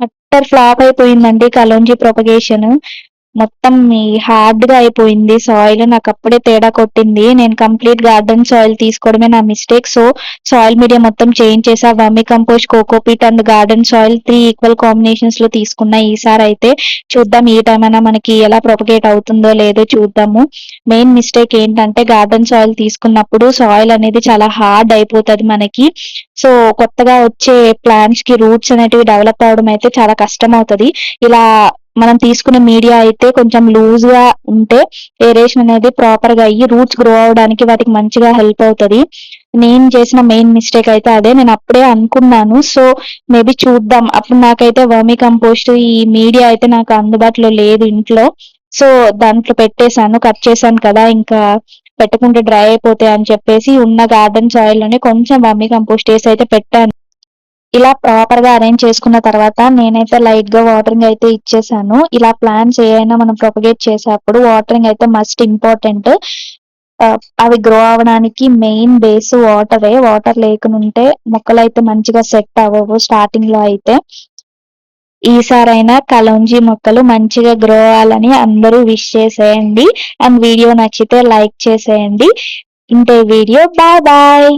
Utter flop అయిపోయిందండి kalonji propagation. మొత్తం hard గా అయిపోయింది సాయిల్. నాకు అప్పుడే తేడా కొట్టింది. నేను కంప్లీట్ గార్డెన్ సాయిల్ తీసుకోవడమే నా మిస్టేక్. సో సాయిల్ మీడియా మొత్తం చేంజ్ చేసా. వర్మి compost, cocopeat and garden soil 3 equal combinations లో తీసుకున్నా. ఈసారి అయితే చూద్దాం ఈ టైం అయినా మనకి ఎలా ప్రొపగేట్ అవుతుందో లేదో చూద్దాము. మెయిన్ మిస్టేక్ ఏంటంటే గార్డెన్ సాయిల్ తీసుకున్నప్పుడు సాయిల్ అనేది చాలా హార్డ్ అయిపోతుంది మనకి. సో కొత్తగా వచ్చే ప్లాంట్స్ కి రూట్స్ అనేటివి డెవలప్ అవడం అయితే చాలా కష్టం అవుతుంది. ఇలా మనం తీసుకునే మీడియా అయితే కొంచెం లూజ్ గా ఉంటే ఏరేషన్ అనేది ప్రాపర్ గా అయ్యి రూట్స్ గ్రో అవడానికి వాటికి మంచిగా హెల్ప్ అవుతది. నేను చేసిన మెయిన్ మిస్టేక్ అయితే అదే. నేను అప్పుడే అనుకున్నాను. సో మేబీ చూద్దాం. అప్పుడు నాకైతే వర్మి కంపోస్ట్ ఈ మీడియా అయితే నాకు అందుబాటులో లేదు ఇంట్లో. సో దాంట్లో పెట్టేశాను, కట్ చేశాను కదా, ఇంకా పెట్టుకుంటే డ్రై అయిపోతాయి అని చెప్పేసి ఉన్న గార్డెన్ సాయిల్ లోనే కొంచెం వర్మి కంపోస్ట్ వేసి అయితే పెట్టాను. ఇలా ప్రాపర్ గా అరేంజ్ చేసుకున్న తర్వాత నేనైతే లైట్ గా వాటరింగ్ అయితే ఇచ్చేసాను. ఇలా ప్లాంట్స్ ఏవైనా మనం ప్రొపగేట్ చేసేటప్పుడు వాటరింగ్ అయితే మస్ట్ ఇంపార్టెంట్. అవి గ్రో అవడానికి మెయిన్ బేస్ వాటరే. వాటర్ లేకుంటే మొక్కలైతే మంచిగా సెట్ అవ్వవు స్టార్టింగ్ లో అయితే. ఈసారైనా కలోంజీ మొక్కలు మంచిగా గ్రో అవ్వాలని అందరూ విష్ చేసేయండి. అండ్ వీడియో నచ్చితే లైక్ చేసేయండి. ఇంతే వీడియో. Bye bye.